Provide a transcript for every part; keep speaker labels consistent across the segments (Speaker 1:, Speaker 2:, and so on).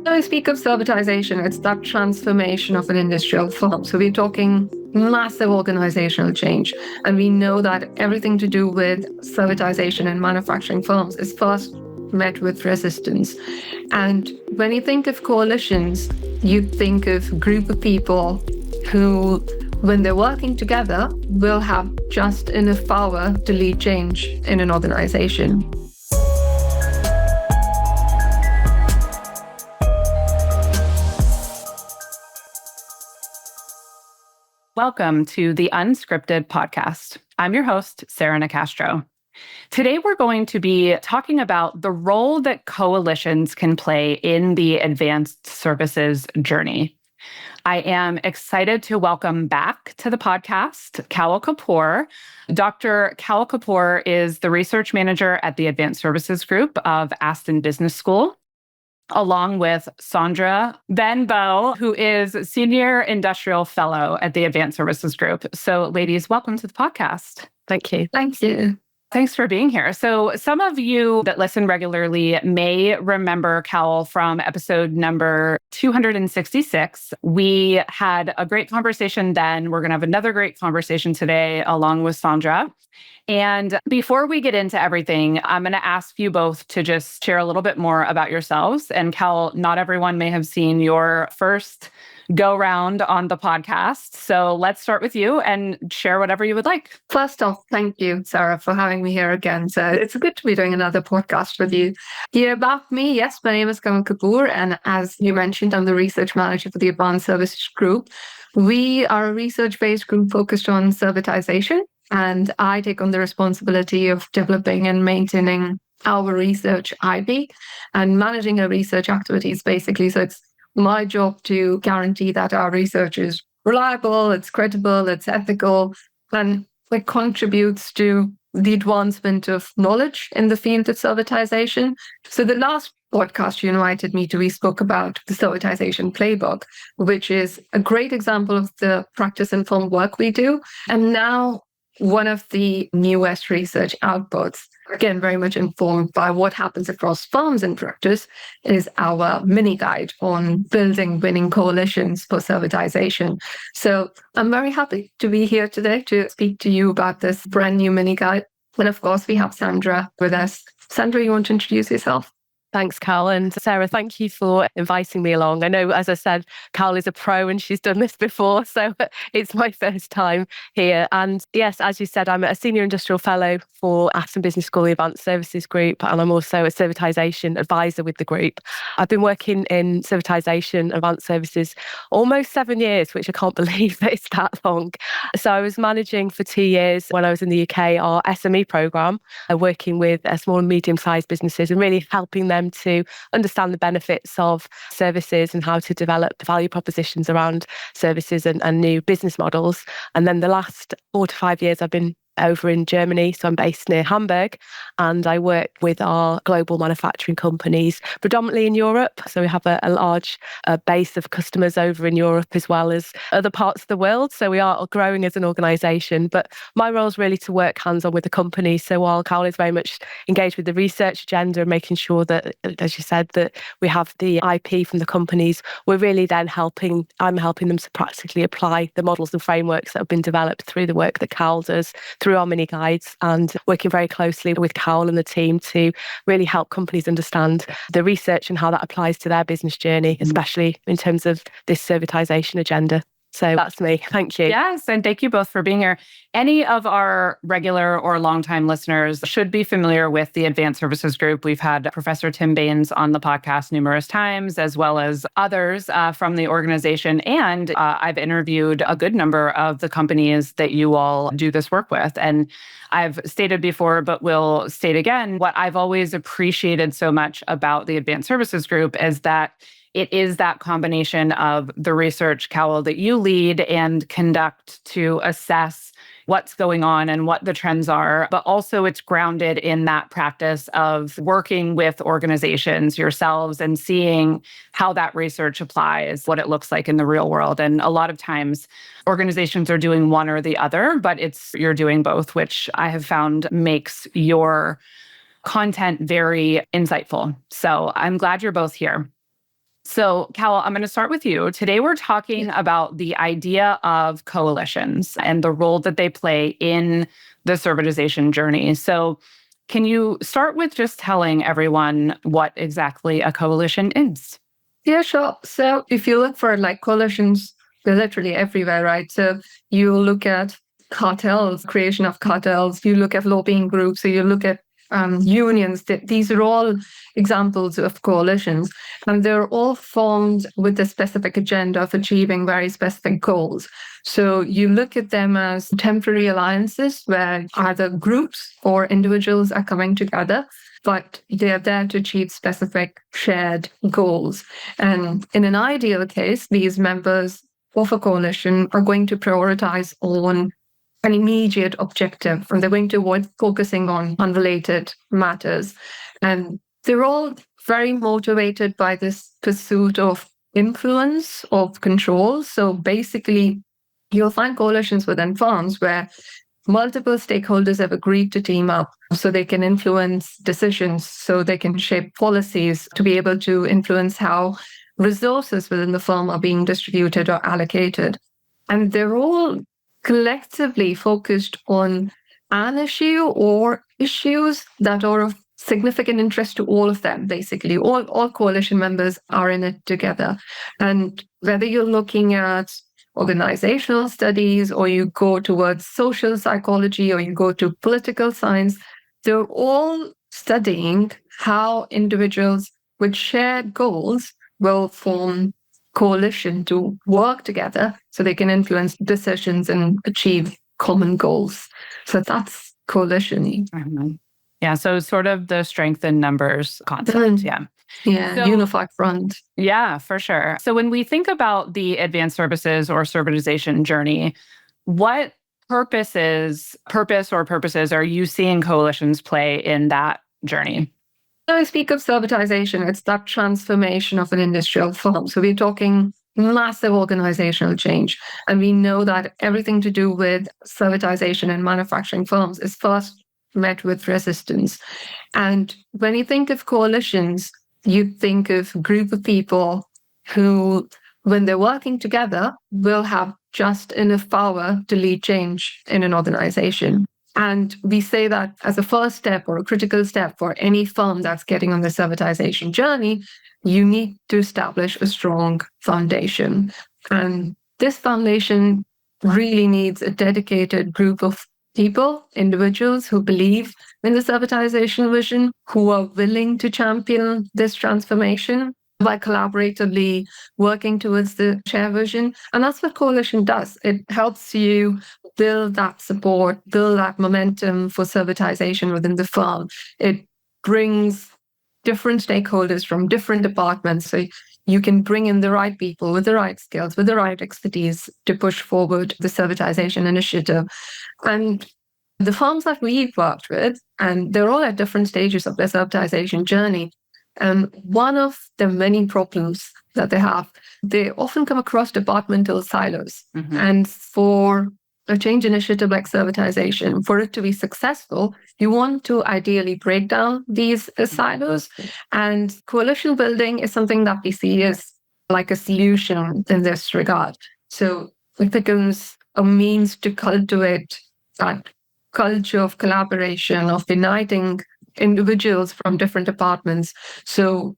Speaker 1: When I speak of servitization, it's that transformation of an industrial firm. So we're talking massive organizational change. And we know that everything to do with servitization in manufacturing firms is first met with resistance. And when you think of coalitions, you think of a group of people who, when they're working together, will have just enough power to lead change in an organization.
Speaker 2: Welcome to the Unscripted podcast. I'm your host, Sarah Nicastro. Today, we're going to be talking about the role that coalitions can play in the advanced services journey. I am excited to welcome back to the podcast, Kawal Kapoor. Dr. Kawal Kapoor is the research manager at the Advanced Services Group of Aston Business School, along with Sandra Benbow, who is Senior Industrial Fellow at the Advanced Services Group. So, ladies, welcome to the podcast.
Speaker 3: Thank you.
Speaker 1: Thank you.
Speaker 2: Thanks for being here. So some of you that listen regularly may remember Kawal from episode number 266. We had a great conversation then. We're going to have another great conversation today along with Sandra. And before we get into everything, I'm going to ask you both to just share a little bit more about yourselves. And Kawal, not everyone may have seen your first go round on the podcast. So let's start with you and share whatever you would like.
Speaker 1: First off, thank you, Sarah, for having me here again. So it's good to be doing another podcast with you. Yeah, about me, yes, my name is Kawal Kapoor. And as you mentioned, I'm the research manager for the Advanced Services Group. We are a research-based group focused on servitization. And I take on the responsibility of developing and maintaining our research IP and managing our research activities, basically. So it's my job to guarantee that our research is reliable, it's credible, it's ethical, and it contributes to the advancement of knowledge in the field of servitization. So the last podcast you invited me to, we spoke about the servitization playbook, which is a great example of the practice-informed work we do. And now one of the newest research outputs, again, very much informed by what happens across firms in practice, is our mini guide on building winning coalitions for servitization. So I'm very happy to be here today to speak to you about this brand new mini guide. And of course, we have Sandra with us. Sandra, you want to introduce yourself?
Speaker 3: Thanks, Kawal. And Sarah, thank you for inviting me along. I know, as I said, Kawal is a pro and she's done this before, so it's my first time here. And yes, as you said, I'm a Senior Industrial Fellow for Aston Business School, the Advanced Services Group, and I'm also a Servitization Advisor with the group. I've been working in Servitization Advanced Services almost 7 years, which I can't believe that it's that long. So I was managing for 2 years when I was in the UK, our SME programme, working with small and medium-sized businesses and really helping them to understand the benefits of services and how to develop value propositions around services and new business models. And then the last 4 to 5 years, I've been over in Germany. So I'm based near Hamburg and I work with our global manufacturing companies, predominantly in Europe. So we have a large base of customers over in Europe as well as other parts of the world. So we are growing as an organisation. But my role is really to work hands-on with the company. So while Kawal is very much engaged with the research agenda and making sure that, as you said, that we have the IP from the companies, we're really then I'm helping them to practically apply the models and frameworks that have been developed through the work that Kawal does, through our mini guides, and working very closely with Kawal and the team to really help companies understand the research and how that applies to their business journey, especially in terms of this servitization agenda. So that's me. Thank you.
Speaker 2: Yes, and thank you both for being here. Any of our regular or longtime listeners should be familiar with the Advanced Services Group. We've had Professor Tim Baines on the podcast numerous times, as well as others from the organization. And I've interviewed a good number of the companies that you all do this work with. And I've stated before, but will state again, what I've always appreciated so much about the Advanced Services Group is that it is that combination of the research, Kawal, that you lead and conduct to assess what's going on and what the trends are, but also it's grounded in that practice of working with organizations, yourselves, and seeing how that research applies, what it looks like in the real world. And a lot of times organizations are doing one or the other, but you're doing both, which I have found makes your content very insightful. So I'm glad you're both here. So, Kawal, I'm going to start with you. Today, we're talking about the idea of coalitions and the role that they play in the servitization journey. So, can you start with just telling everyone what exactly a coalition is?
Speaker 1: Yeah, sure. So if you look for like coalitions, they're literally everywhere, right? So you look at cartels, creation of cartels, you look at lobbying groups, so you look at unions. These are all examples of coalitions, and they're all formed with a specific agenda of achieving very specific goals. So you look at them as temporary alliances where either groups or individuals are coming together, but they're there to achieve specific shared goals. And in an ideal case, these members of a coalition are going to prioritize on an immediate objective, and they're going to avoid focusing on unrelated matters. And they're all very motivated by this pursuit of influence, of control. So basically, you'll find coalitions within firms where multiple stakeholders have agreed to team up so they can influence decisions, so they can shape policies to be able to influence how resources within the firm are being distributed or allocated. And they're all collectively focused on an issue or issues that are of significant interest to all of them, basically. All coalition members are in it together. And whether you're looking at organizational studies or you go towards social psychology or you go to political science, they're all studying how individuals with shared goals will form coalition to work together so they can influence decisions and achieve common goals. So that's coalition.
Speaker 2: Mm-hmm. Yeah, so sort of the strength in numbers concept.
Speaker 1: Yeah,
Speaker 2: So,
Speaker 1: unified front.
Speaker 2: Yeah, for sure. So when we think about the advanced services or servitization journey, what purposes are you seeing coalitions play in that journey?
Speaker 1: When I speak of servitization, it's that transformation of an industrial firm. So we're talking massive organizational change. And we know that everything to do with servitization in manufacturing firms is first met with resistance. And when you think of coalitions, you think of a group of people who, when they're working together, will have just enough power to lead change in an organization. And we say that as a first step or a critical step for any firm that's getting on the servitization journey, you need to establish a strong foundation. And this foundation really needs a dedicated group of people, individuals who believe in the servitization vision, who are willing to champion this transformation by collaboratively working towards the shared vision. And that's what coalition does. It helps you build that support, build that momentum for servitization within the firm. It brings different stakeholders from different departments. So you can bring in the right people with the right skills, with the right expertise to push forward the servitization initiative. And the firms that we've worked with, and they're all at different stages of their servitization journey, one of the many problems that they often come across departmental silos. Mm-hmm. And for a change initiative like servitization, for it to be successful, you want to ideally break down these silos. And coalition building is something that we see as like a solution in this regard. So it becomes a means to cultivate that culture of collaboration, of uniting individuals from different departments so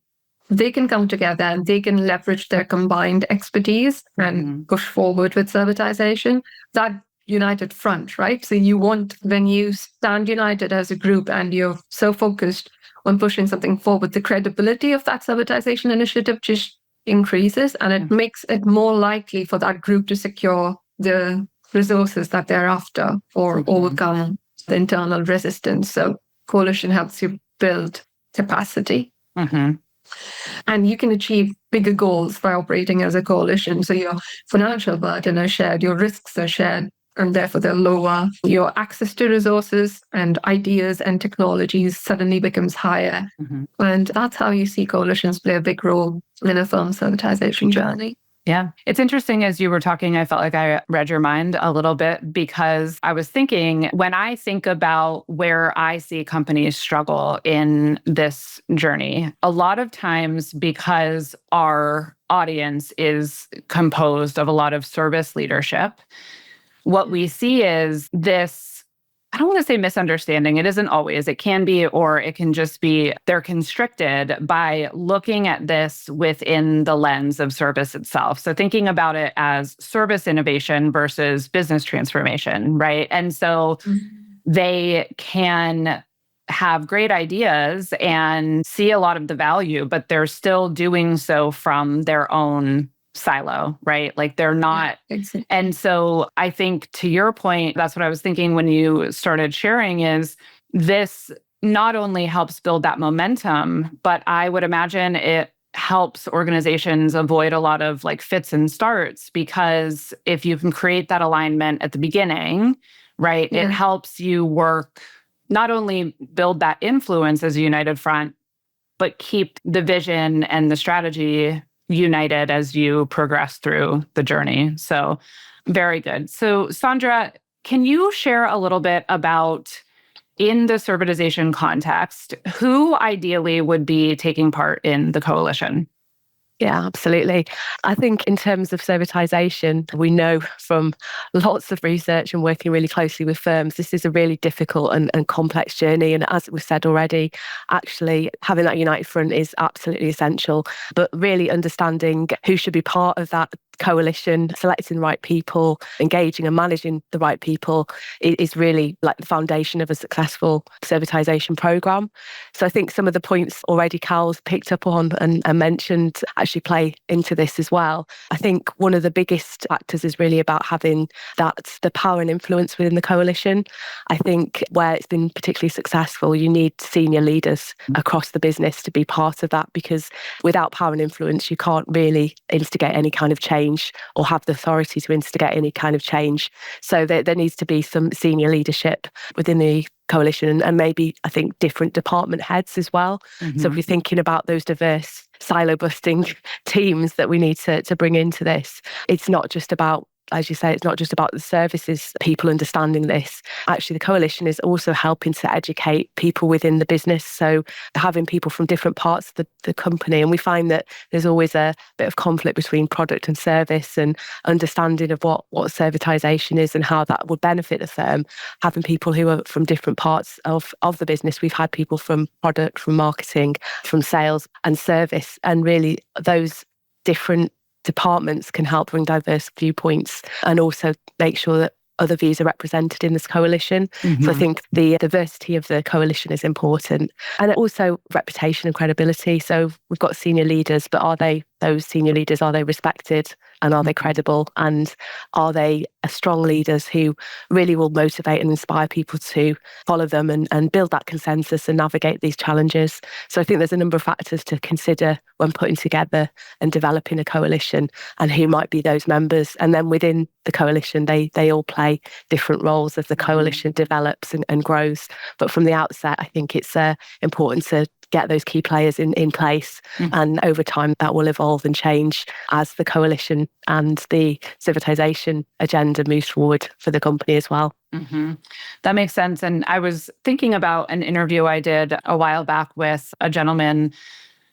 Speaker 1: they can come together and they can leverage their combined expertise and push forward with servitization. That united front, right? So you want, when you stand united as a group and you're so focused on pushing something forward, the credibility of that servitization initiative just increases, and it makes it more likely for that group to secure the resources that they're after or overcome the internal resistance. So coalition helps you build capacity. Mm-hmm. And you can achieve bigger goals by operating as a coalition. So your financial burden is shared, your risks are shared, and therefore they're lower. Your access to resources and ideas and technologies suddenly becomes higher. Mm-hmm. And that's how you see coalitions play a big role in a firm's servitization journey.
Speaker 2: Yeah. It's interesting as you were talking, I felt like I read your mind a little bit because I was thinking when I think about where I see companies struggle in this journey, a lot of times because our audience is composed of a lot of service leadership, what we see is this, I don't want to say misunderstanding. It isn't always. It can be, or it can just be they're constricted by looking at this within the lens of service itself. So thinking about it as service innovation versus business transformation, right? And so they can have great ideas and see a lot of the value, but they're still doing so from their own silo, right? Like they're not.
Speaker 1: Yeah, exactly.
Speaker 2: And so I think to your point, that's what I was thinking when you started sharing is this not only helps build that momentum, but I would imagine it helps organizations avoid a lot of like fits and starts because if you can create that alignment at the beginning, right, it helps you work, not only build that influence as a united front, but keep the vision and the strategy united as you progress through the journey. So very good. So Sandra, can you share a little bit about in the servitization context, who ideally would be taking part in the coalition?
Speaker 3: Yeah, absolutely. I think in terms of servitization, we know from lots of research and working really closely with firms, this is a really difficult and complex journey. And as we've said already, actually having that united front is absolutely essential. But really understanding who should be part of that coalition, selecting the right people, engaging and managing the right people is really like the foundation of a successful servitization program. So I think some of the points already Kawal's picked up on and mentioned actually play into this as well. I think one of the biggest factors is really about having the power and influence within the coalition. I think where it's been particularly successful, you need senior leaders across the business to be part of that because without power and influence, you can't really instigate any kind of change or have the authority to instigate any kind of change. So there needs to be some senior leadership within the coalition and maybe, I think, different department heads as well. Mm-hmm. So if we're thinking about those diverse silo-busting teams that we need to bring into this, it's not just about, as you say, it's not just about the services, people understanding this. Actually, the coalition is also helping to educate people within the business. So having people from different parts of the company. And we find that there's always a bit of conflict between product and service and understanding of what servitization is and how that would benefit the firm. Having people who are from different parts of the business. We've had people from product, from marketing, from sales and service. And really those different departments can help bring diverse viewpoints and also make sure that other views are represented in this coalition. Mm-hmm. So I think the diversity of the coalition is important. And also reputation and credibility. So we've got senior leaders, but are those senior leaders, are they respected and are they credible? And are they strong leaders who really will motivate and inspire people to follow them and build that consensus and navigate these challenges? So I think there's a number of factors to consider when putting together and developing a coalition and who might be those members. And then within the coalition, they all play different roles as the coalition develops and grows. But from the outset, I think it's important to get those key players in place. Mm-hmm. And over time, that will evolve and change as the coalition and the servitization agenda moves forward for the company as well.
Speaker 2: Mm-hmm. That makes sense. And I was thinking about an interview I did a while back with a gentleman,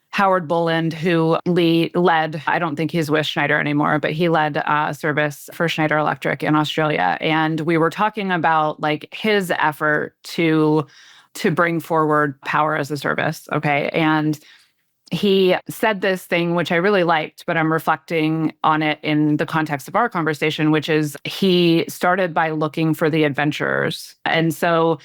Speaker 2: Howard Boland, who led, I don't think he's with Schneider anymore, but he led service for Schneider Electric in Australia. And we were talking about like his effort to bring forward power as a service. Okay. And he said this thing, which I really liked, but I'm reflecting on it in the context of our conversation, which is he started by looking for the adventurers. And so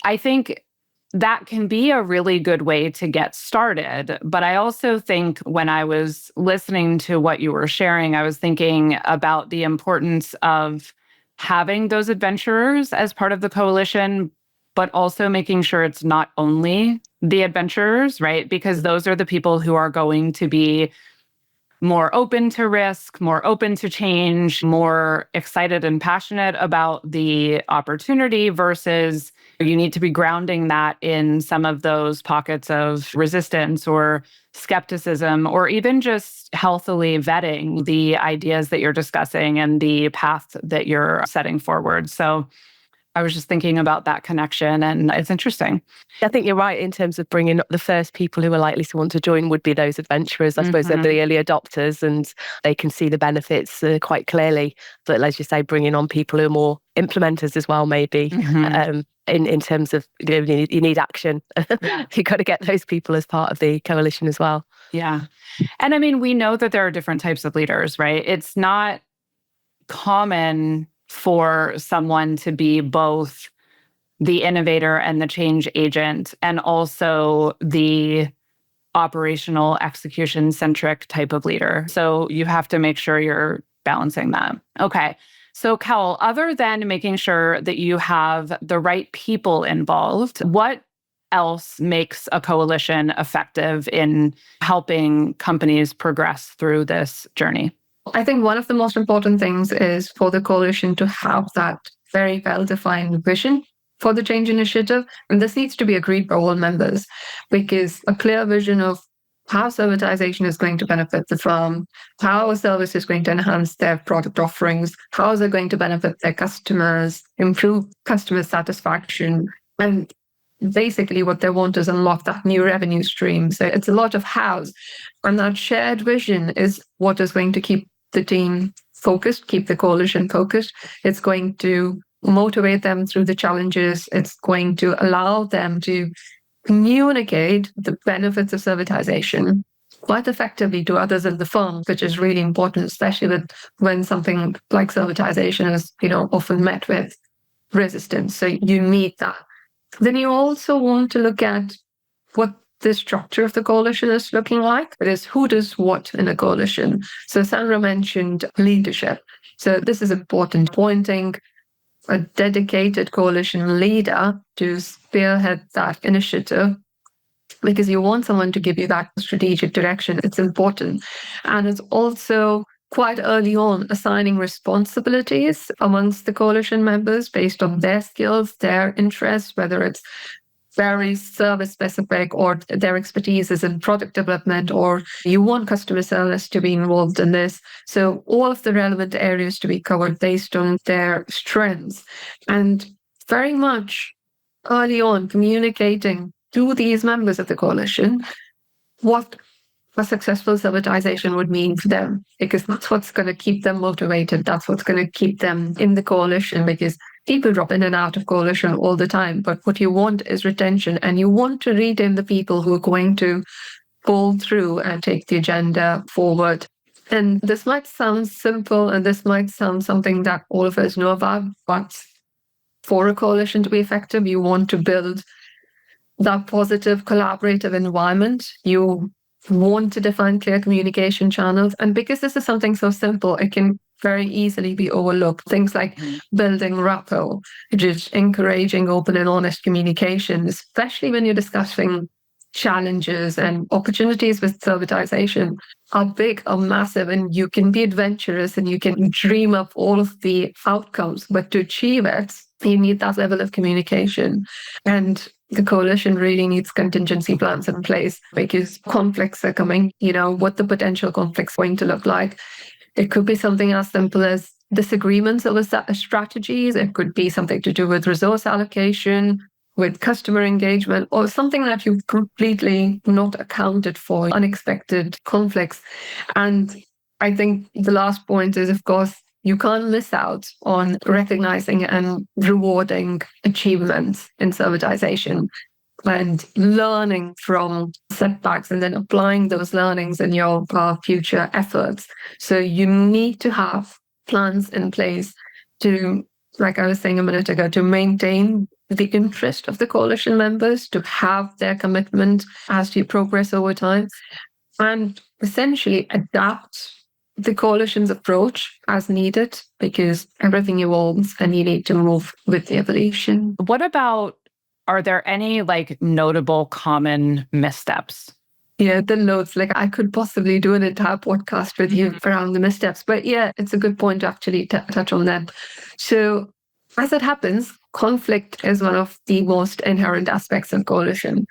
Speaker 2: I think that can be a really good way to get started. But I also think when I was listening to what you were sharing, I was thinking about the importance of having those adventurers as part of the coalition, but also making sure it's not only the adventurers, right? Because those are the people who are going to be more open to risk, more open to change, more excited and passionate about the opportunity versus You need to be grounding that in some of those pockets of resistance or skepticism, or even just healthily vetting the ideas that you're discussing and the path that you're setting forward. So I was just thinking about that connection, and it's interesting.
Speaker 3: I think you're right in terms of bringing the first people who are likely to want to join would be those adventurers. I suppose they're the early adopters and they can see the benefits quite clearly. But as you say, bringing on people who are more implementers as well, maybe, in terms of, you need action. You've got to get those people as part of the coalition as well.
Speaker 2: Yeah. And I mean, we know that there are different types of leaders, right? It's not common for someone to be both the innovator and the change agent and also the operational execution centric type of leader. So you have to make sure you're balancing that. Okay. So Kawal, other than making sure that you have the right people involved, what else makes a coalition effective in helping companies progress through this journey?
Speaker 1: I think one of the most important things is for the coalition to have that very well-defined vision for the change initiative. And this needs to be agreed by all members, because a clear vision of how servitization is going to benefit the firm, how a service is going to enhance their product offerings, how is it going to benefit their customers, improve customer satisfaction. And basically what they want is unlock that new revenue stream. So it's a lot of hows. And that shared vision is what is going to keep the team focused, keep the coalition focused. It's going to motivate them through the challenges. It's going to allow them to communicate the benefits of servitization quite effectively to others in the firm, which is really important, especially when something like servitization is, often met with resistance. So you need that. Then you also want to look at what the structure of the coalition is looking like. It is who does what in a coalition. So Sandra mentioned leadership. So this is important, appointing a dedicated coalition leader to spearhead that initiative, because you want someone to give you that strategic direction. It's important. And it's also quite early on assigning responsibilities amongst the coalition members based on their skills, their interests, whether it's very service specific or their expertise is in product development, or you want customer service to be involved in this. So all of the relevant areas to be covered based on their strengths, and very much early on communicating to these members of the coalition what a successful servitization would mean for them, because that's what's going to keep them motivated. That's what's going to keep them in the coalition, because people drop in and out of coalition all the time. But what you want is retention, and you want to retain the people who are going to pull through and take the agenda forward. And this might sound simple, and this might sound something that all of us know about, but for a coalition to be effective, you want to build that positive collaborative environment. You want to define clear communication channels. And because this is something so simple, it can very easily be overlooked. Things like building rapport, just encouraging open and honest communication, especially when you're discussing challenges and opportunities with servitization, are big, are massive, and you can be adventurous and you can dream up all of the outcomes. But to achieve it, you need that level of communication. And the coalition really needs contingency plans in place, because conflicts are coming. What the potential conflicts are going to look like. It could be something as simple as disagreements over strategies. It could be something to do with resource allocation, with customer engagement, or something that you've completely not accounted for, unexpected conflicts. And I think the last point is, of course, you can't miss out on recognizing and rewarding achievements in servitization and learning from setbacks and then applying those learnings in your future efforts. So you need to have plans in place to, like I was saying a minute ago, to maintain the interest of the coalition members, to have their commitment as you progress over time, and essentially adapt the coalition's approach as needed, because everything evolves and you need to move with the evolution.
Speaker 2: What about, are there any notable common missteps?
Speaker 1: Yeah, the loads. I could possibly do an entire podcast with you around the missteps, but yeah, it's a good point to actually touch on them. So as it happens, conflict is one of the most inherent aspects of coalition,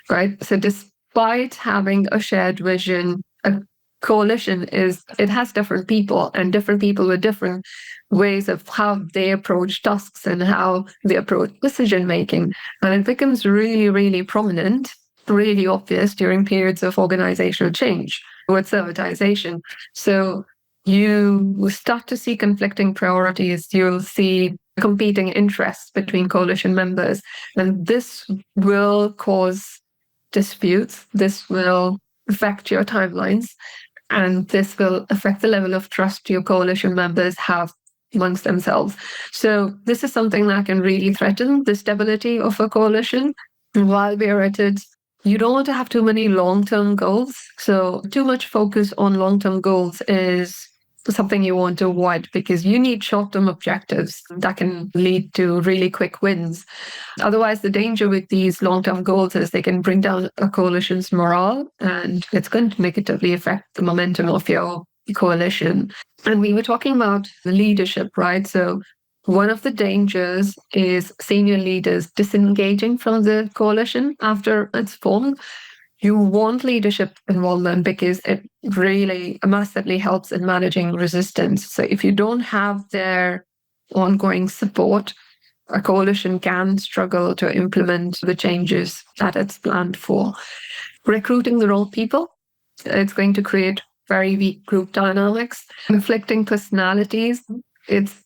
Speaker 1: right? So despite having a shared vision, a coalition it has different people and different people with different ways of how they approach tasks and how they approach decision making. And it becomes really, really prominent, really obvious during periods of organizational change with servitization. So you will start to see conflicting priorities. You'll see competing interests between coalition members. And this will cause disputes. This will affect your timelines. And this will affect the level of trust your coalition members have amongst themselves. So this is something that can really threaten the stability of a coalition. And while we're at it, you don't want to have too many long-term goals. So too much focus on long-term goals is something you want to avoid, because you need short-term objectives that can lead to really quick wins. Otherwise, the danger with these long-term goals is they can bring down a coalition's morale, and it's going to negatively affect the momentum of your coalition. And we were talking about leadership, right? So one of the dangers is senior leaders disengaging from the coalition after it's formed. You want leadership involvement because it really massively helps in managing resistance. So if you don't have their ongoing support, a coalition can struggle to implement the changes that it's planned for. Recruiting the wrong people, it's going to create very weak group dynamics. Conflicting personalities,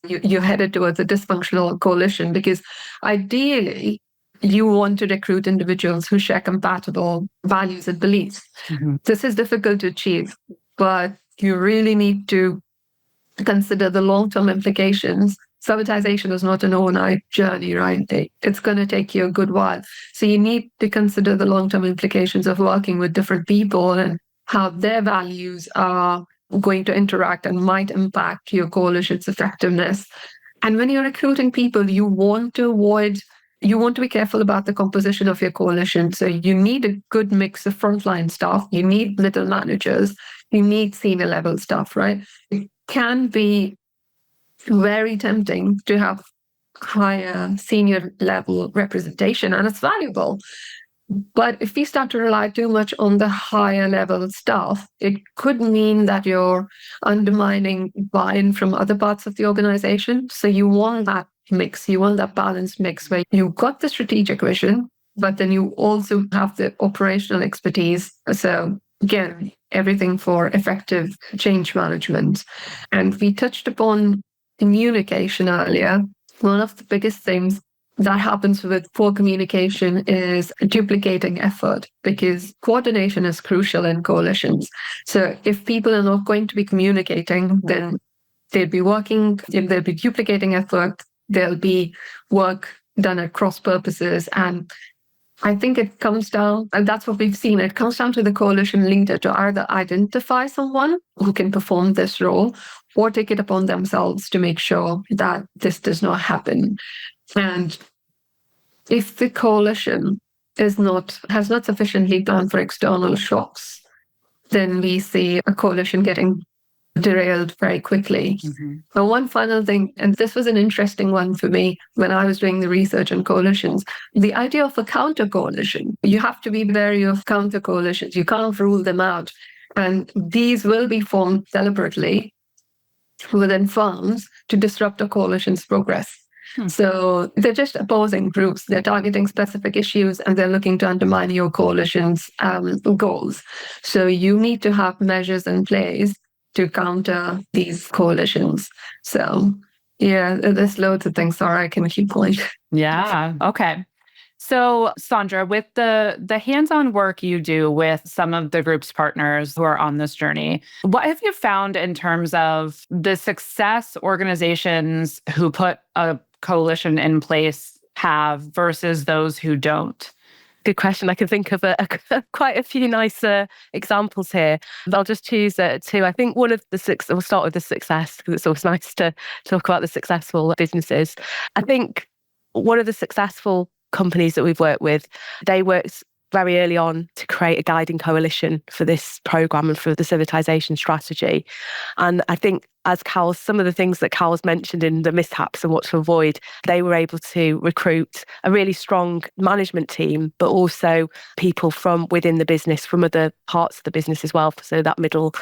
Speaker 1: you're headed towards a dysfunctional coalition, because ideally, you want to recruit individuals who share compatible values and beliefs. Mm-hmm. This is difficult to achieve, but you really need to consider the long-term implications. Servitization is not an overnight journey, right? It's going to take you a good while. So you need to consider the long-term implications of working with different people and how their values are going to interact and might impact your coalition's effectiveness. And when you're recruiting people, you want to be careful about the composition of your coalition. So you need a good mix of frontline staff. You need middle managers. You need senior level staff, right? It can be very tempting to have higher senior level representation, and it's valuable. But if we start to rely too much on the higher level staff, it could mean that you're undermining buy-in from other parts of the organization. So you want that mix, you want that balanced mix where you've got the strategic vision, but then you also have the operational expertise. So again, everything for effective change management. And we touched upon communication earlier. One of the biggest things that happens with poor communication is duplicating effort, because coordination is crucial in coalitions. So if people are not going to be communicating, then they'll be duplicating effort, there'll be work done at cross purposes. And I think it comes down, and that's what we've seen, it comes down to the coalition leader to either identify someone who can perform this role or take it upon themselves to make sure that this does not happen. And if the coalition has not sufficiently planned for external shocks, then we see a coalition getting derailed very quickly. Mm-hmm. Now, one final thing, and this was an interesting one for me when I was doing the research on coalitions, the idea of a counter coalition. You have to be wary of counter coalitions. You can't rule them out. And these will be formed deliberately within firms to disrupt a coalition's progress. So they're just opposing groups. They're targeting specific issues and they're looking to undermine your coalition's goals. So you need to have measures in place to counter these coalitions. So yeah, there's loads of things, Sarah, I can keep going.
Speaker 2: Yeah, okay. So Sandra, with the hands-on work you do with some of the group's partners who are on this journey, what have you found in terms of the success organizations who put a coalition in place have versus those who don't?
Speaker 3: Good question. I can think of quite a few nice examples here. I'll just choose two. I think one of we'll start with the success, because it's always nice to talk about the successful businesses. I think one of the successful companies that we've worked with, they worked very early on to create a guiding coalition for this program and for the servitization strategy. And I think as Kawal, some of the things that Kawal's mentioned in the mishaps and what to avoid, they were able to recruit a really strong management team, but also people from within the business, from other parts of the business as well. So that middle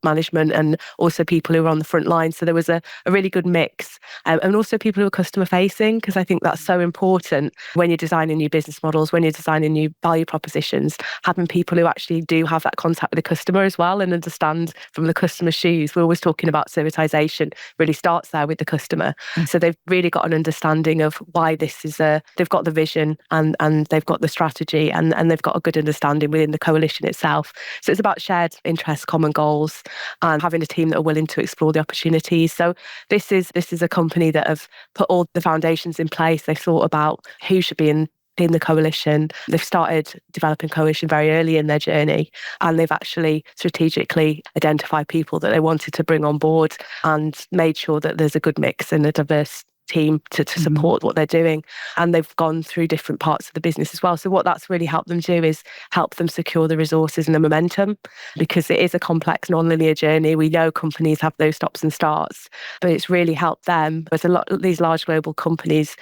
Speaker 3: management, and also people who were on the front line. So there was a really good mix. And also people who are customer facing, because I think that's so important when you're designing new business models, when you're designing new value propositions, having people who actually do have that contact with the customer as well and understand from the customer's shoes. We're always talking about servitization, really starts there with the customer. So they've really got an understanding of why this is they've got the vision and they've got the strategy and they've got a good understanding within the coalition itself. So it's about shared interests, common goals, and having a team that are willing to explore the opportunities. So this is a company that have put all the foundations in place. They've thought about who should be in the coalition. They've started developing coalition very early in their journey, and they've actually strategically identified people that they wanted to bring on board and made sure that there's a good mix and a diverse team to support what they're doing. And they've gone through different parts of the business as well. So what that's really helped them do is help them secure the resources and the momentum, because it is a complex, non-linear journey. We know companies have those stops and starts, but it's really helped them. There's a lot of these large global companies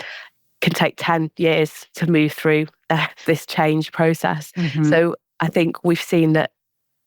Speaker 3: can take 10 years to move through this change process. So I think we've seen that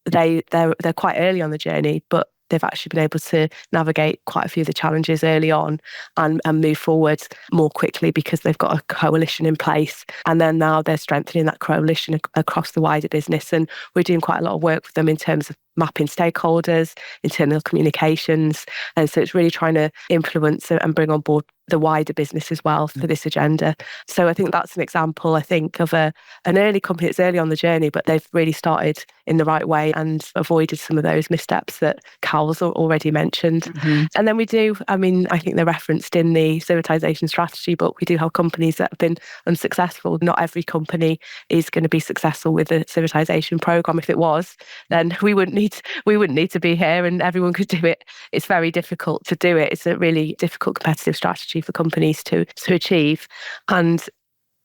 Speaker 3: they're quite early on the journey, but they've actually been able to navigate quite a few of the challenges early on and move forward more quickly because they've got a coalition in place. And then now they're strengthening that coalition across the wider business. And we're doing quite a lot of work with them in terms of mapping stakeholders, internal communications. And so it's really trying to influence and bring on board the wider business as well for this agenda. So I think that's an example, I think, of an early company that's early on the journey, but they've really started in the right way and avoided some of those missteps that Kawal's already mentioned. And then we do, I think they're referenced in the servitization strategy, but we do have companies that have been unsuccessful. Not every company is going to be successful with the servitization program. If it was, then we wouldn't need to be here and everyone could do it. It's very difficult to do it. It's a really difficult competitive strategy for companies to achieve. And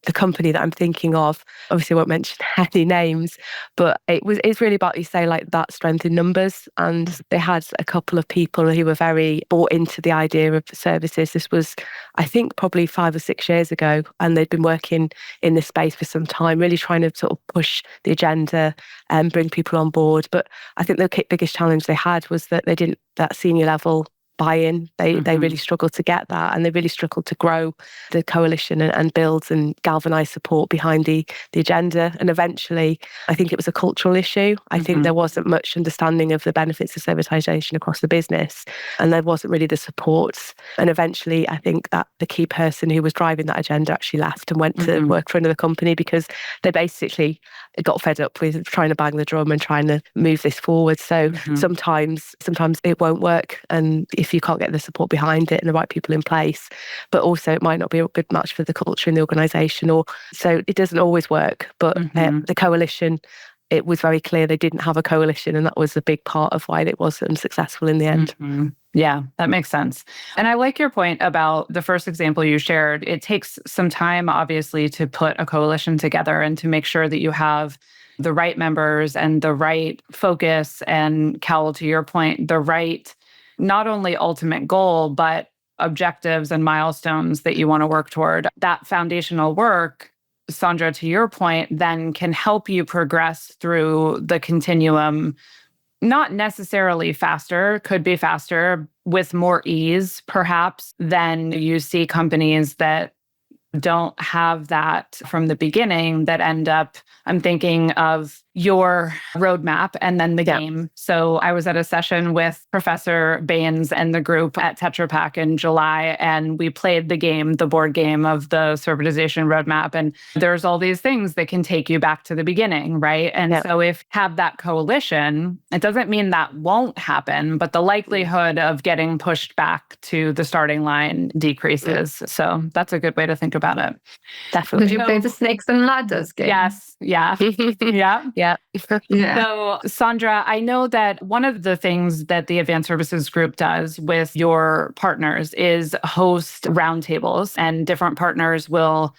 Speaker 3: the company that I'm thinking of, obviously I won't mention any names, but it's really about, you say, like that strength in numbers. And they had a couple of people who were very bought into the idea of services. This was, I think, probably 5 or 6 years ago, and they'd been working in this space for some time, really trying to sort of push the agenda and bring people on board. But I think the biggest challenge they had was that they didn't, that senior level buy-in. They really struggled to get that, and they really struggled to grow the coalition and build and galvanise support behind the agenda. And eventually, I think it was a cultural issue. I think there wasn't much understanding of the benefits of servitization across the business, and there wasn't really the support. And eventually, I think that the key person who was driving that agenda actually left and went to work for another company because they basically got fed up with trying to bang the drum and trying to move this forward. So sometimes it won't work, and if you can't get the support behind it and the right people in place, but also it might not be a good match for the culture in the organisation, or so it doesn't always work. But the coalition, it was very clear they didn't have a coalition, and that was a big part of why it was unsuccessful in the end.
Speaker 2: Yeah, that makes sense. And I like your point about the first example you shared. It takes some time, obviously, to put a coalition together and to make sure that you have the right members and the right focus, and Kawal, to your point, the right not only ultimate goal, but objectives and milestones that you want to work toward. That foundational work, Sandra, to your point, then can help you progress through the continuum, not necessarily faster, could be faster, with more ease, perhaps, than you see companies that don't have that from the beginning that end up, I'm thinking of your roadmap and then the game. So I was at a session with Professor Baines and the group at Tetra Pak in July, and we played the game, the board game of the servitization roadmap. And there's all these things that can take you back to the beginning, right? And so if have that coalition, it doesn't mean that won't happen, but the likelihood of getting pushed back to the starting line decreases. So that's a good way to think about it.
Speaker 3: Definitely.
Speaker 1: Did you play the snakes and ladders game?
Speaker 2: Yes. Yeah. Yeah. So, Sandra, I know that one of the things that the Advanced Services Group does with your partners is host roundtables, and different partners will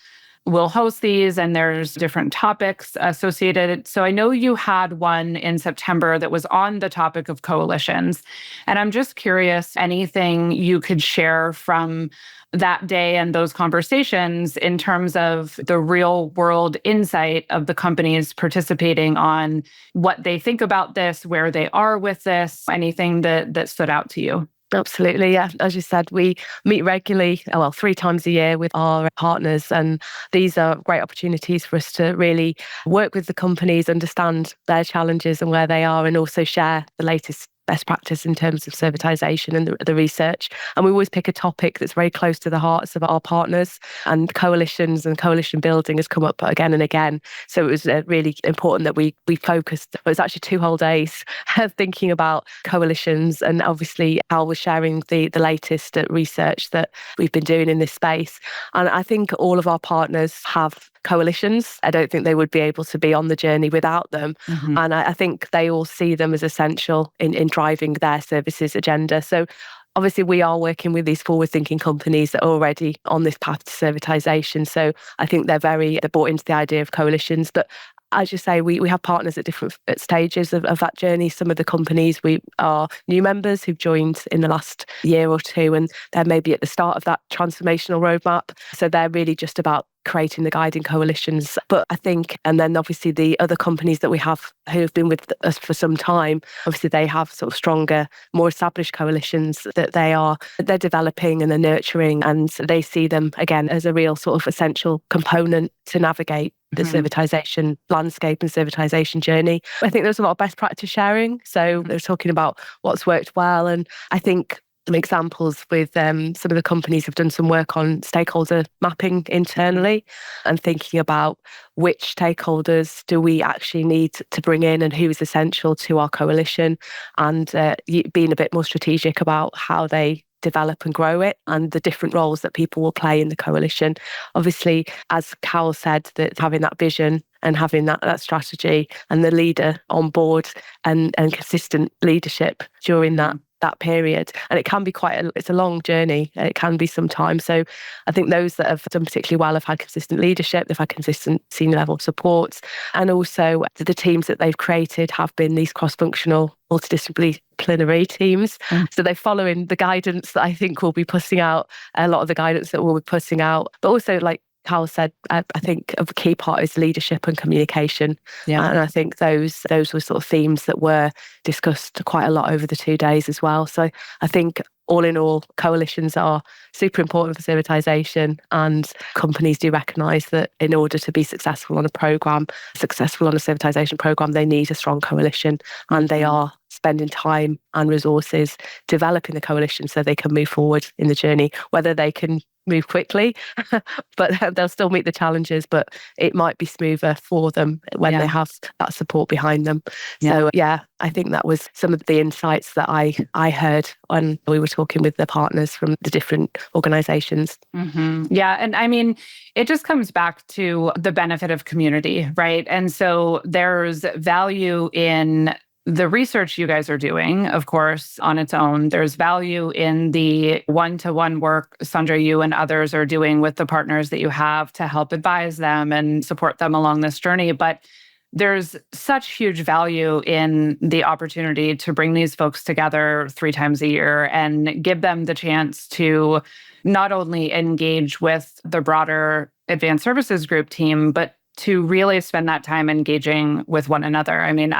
Speaker 2: we'll host these and there's different topics associated. So I know you had one in September that was on the topic of coalitions. And I'm just curious, anything you could share from that day and those conversations in terms of the real world insight of the companies participating on what they think about this, where they are with this, anything that stood out to you?
Speaker 3: Absolutely, yeah. As you said, we meet regularly, 3 times a year with our partners, and these are great opportunities for us to really work with the companies, understand their challenges and where they are, and also share the latest best practice in terms of servitization and the research. And we always pick a topic that's very close to the hearts of our partners, and coalitions and coalition building has come up again and again. So it was really important that we focused. It was actually 2 whole days of thinking about coalitions, and obviously Al was sharing the latest research that we've been doing in this space. And I think all of our partners have coalitions. I don't think they would be able to be on the journey without them.
Speaker 2: Mm-hmm.
Speaker 3: And I think they all see them as essential in driving their services agenda. So obviously we are working with these forward-thinking companies that are already on this path to servitization. So I think they're bought into the idea of coalitions. But as you say, we have partners at different stages of that journey. Some of the companies we are new members who've joined in the last year or two, and they're maybe at the start of that transformational roadmap. So they're really just about creating the guiding coalitions. But I think, and then obviously the other companies that we have who have been with us for some time, obviously they have sort of stronger, more established coalitions that they're developing and they're nurturing, and they see them again as a real sort of essential component to navigate the servitization landscape and servitization journey. I think there's a lot of best practice sharing. So they're talking about what's worked well. And I think some examples with some of the companies have done some work on stakeholder mapping internally and thinking about which stakeholders do we actually need to bring in and who is essential to our coalition, and being a bit more strategic about how they develop and grow it and the different roles that people will play in the coalition. Obviously, as Kawal said, that having that vision and having that strategy and the leader on board and consistent leadership during that period. And it can be it's a long journey. It can be some time. So I think those that have done particularly well have had consistent leadership, they've had consistent senior level supports, and also the teams that they've created have been these cross-functional, multidisciplinary teams. So they're following the guidance that I think we'll be putting out, a lot of the guidance that we'll be putting out, but also like Kawal said, I think a key part is leadership and communication. Yeah. And I think those were sort of themes that were discussed quite a lot over the 2 days as well. So I think all in all, coalitions are super important for servitization, and companies do recognise that in order to be successful on a servitization programme, they need a strong coalition, and they are spending time and resources developing the coalition so they can move forward in the journey, whether they can move quickly, but they'll still meet the challenges, but it might be smoother for them when they have that support behind them. So I think that was some of the insights that I heard when we were talking with the partners from the different organizations.
Speaker 2: Yeah. And I mean, it just comes back to the benefit of community, right? And so there's value in the research you guys are doing, of course, on its own. There's value in the one-to-one work, Sandra, you and others are doing with the partners that you have to help advise them and support them along this journey. But there's such huge value in the opportunity to bring these folks together 3 times a year and give them the chance to not only engage with the broader Advanced Services Group team, but to really spend that time engaging with one another. I mean,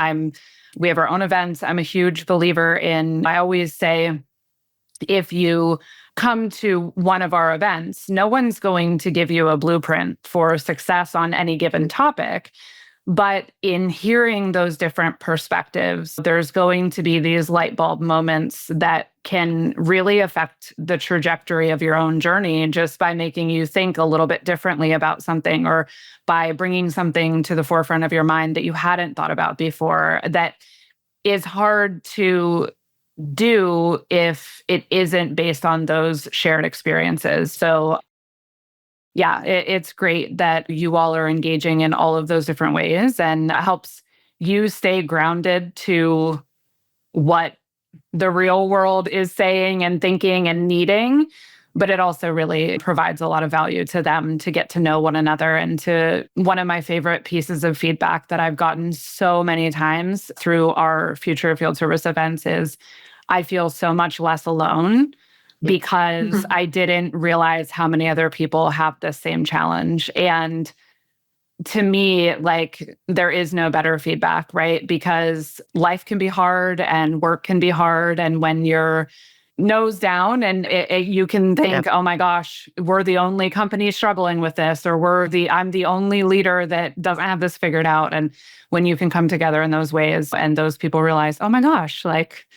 Speaker 2: we have our own events. I'm a huge believer in, I always say, if you come to one of our events, no one's going to give you a blueprint for success on any given topic. But in hearing those different perspectives, there's going to be these light bulb moments that can really affect the trajectory of your own journey just by making you think a little bit differently about something, or by bringing something to the forefront of your mind that you hadn't thought about before, that is hard to do if it isn't based on those shared experiences. So yeah, it's great that you all are engaging in all of those different ways, and it helps you stay grounded to what the real world is saying and thinking and needing, but it also really provides a lot of value to them to get to know one another. And one of my favorite pieces of feedback that I've gotten so many times through our future field service events is I feel so much less alone because I didn't realize how many other people have the same challenge. And to me, like, there is no better feedback, right? Because life can be hard and work can be hard. And when you're nose down and you can think, oh my gosh, we're the only company struggling with this, or I'm the only leader that doesn't have this figured out. And when you can come together in those ways and those people realize, oh my gosh, like,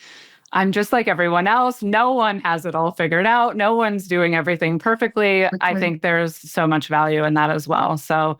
Speaker 2: I'm just like everyone else. No one has it all figured out. No one's doing everything perfectly. Okay. I think there's so much value in that as well. So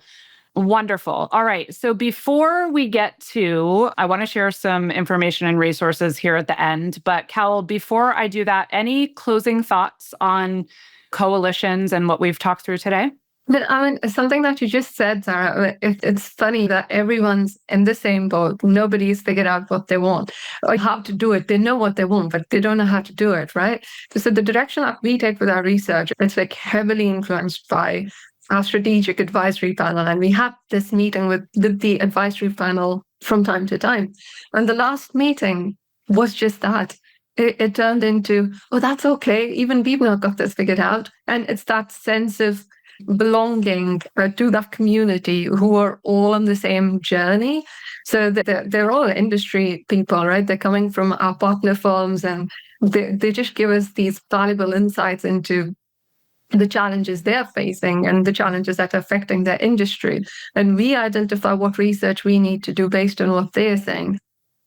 Speaker 2: wonderful. All right. So before we get to, I want to share some information and resources here at the end. But Kawal, before I do that, any closing thoughts on coalitions and what we've talked through today?
Speaker 1: But I mean, something that you just said, Sarah, it's funny that everyone's in the same boat. Nobody's figured out what they want or how to do it. They know what they want, but they don't know how to do it, right? So the direction that we take with our research, it's like heavily influenced by our strategic advisory panel. And we have this meeting with the advisory panel from time to time. And the last meeting was just that. It turned into, oh, that's okay. Even we've not got this figured out. And it's that sense of belonging to that community who are all on the same journey. So they're all industry people, right? They're coming from our partner firms, and they just give us these valuable insights into the challenges they're facing and the challenges that are affecting their industry. And we identify what research we need to do based on what they're saying.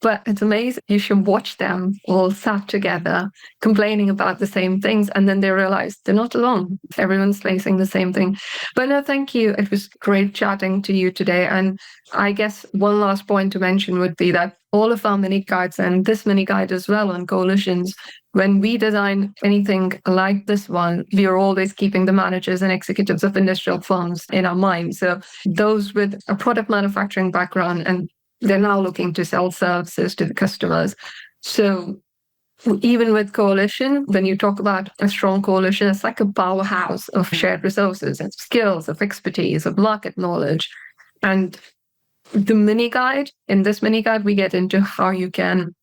Speaker 1: But it's amazing. You should watch them all sat together, complaining about the same things. And then they realize they're not alone. Everyone's facing the same thing. But no, thank you. It was great chatting to you today. And I guess one last point to mention would be that all of our mini guides and this mini guide as well on coalitions, when we design anything like this one, we are always keeping the managers and executives of industrial firms in our mind. So those with a product manufacturing background, and they're now looking to sell services to the customers. So even with coalition, when you talk about a strong coalition, it's like a powerhouse of shared resources and skills, of expertise, of market knowledge. And the mini guide, in this mini guide, we get into how you can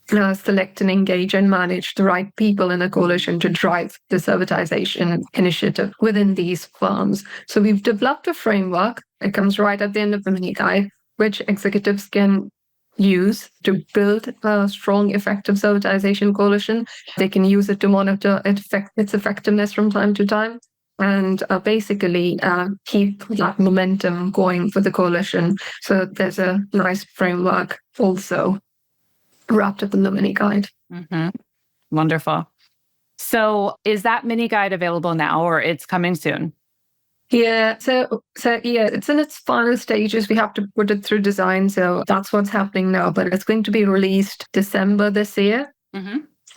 Speaker 1: select and engage and manage the right people in a coalition to drive the servitization initiative within these firms. So we've developed a framework. It comes right at the end of the mini guide, which executives can use to build a strong, effective servitization coalition. They can use it to monitor its effectiveness from time to time, and basically keep that momentum going for the coalition. So there's a nice framework also wrapped up in the mini guide.
Speaker 2: Mm-hmm. Wonderful. So is that mini guide available now, or it's coming soon?
Speaker 1: Yeah, so yeah, it's in its final stages. We have to put it through design, so that's what's happening now. But it's going to be released December this year,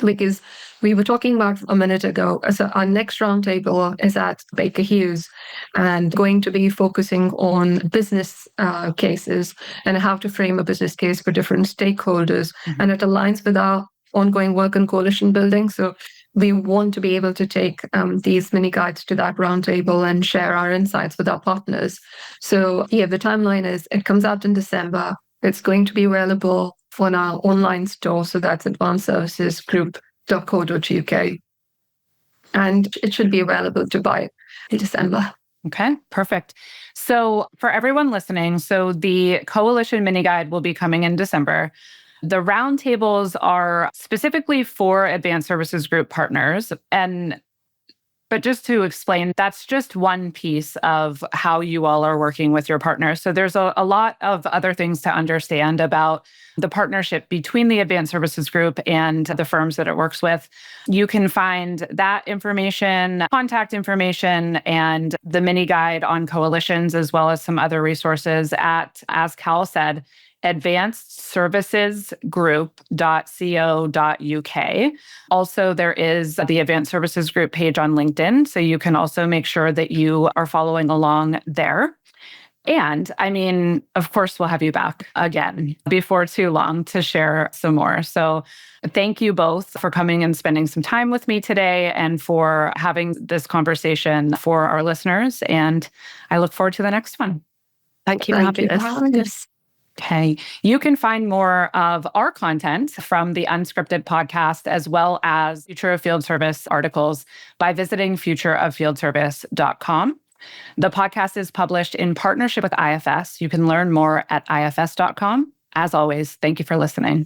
Speaker 1: because we were talking about a minute ago. So our next roundtable is at Baker Hughes, and going to be focusing on business cases and how to frame a business case for different stakeholders, and it aligns with our ongoing work on coalition building. So we want to be able to take these mini guides to that roundtable and share our insights with our partners. So yeah, the timeline is it comes out in December. It's going to be available on our online store. So that's advancedservicesgroup.co.uk. And it should be available to buy in December.
Speaker 2: Okay, perfect. So for everyone listening, so the Coalition mini guide will be coming in December. The roundtables are specifically for Advanced Services Group partners. But just to explain, that's just one piece of how you all are working with your partners. So there's a lot of other things to understand about the partnership between the Advanced Services Group and the firms that it works with. You can find that information, contact information, and the mini guide on coalitions, as well as some other resources at, as Kawal said, advancedservicesgroup.co.uk. Also, there is the Advanced Services Group page on LinkedIn, so you can also make sure that you are following along there. And I mean, of course, we'll have you back again before too long to share some more. So thank you both for coming and spending some time with me today and for having this conversation for our listeners. And I look forward to the next one.
Speaker 3: Thank you for having us.
Speaker 2: Okay. You can find more of our content from the Unscripted podcast, as well as Future of Field Service articles by visiting futureoffieldservice.com. The podcast is published in partnership with IFS. You can learn more at ifs.com. As always, thank you for listening.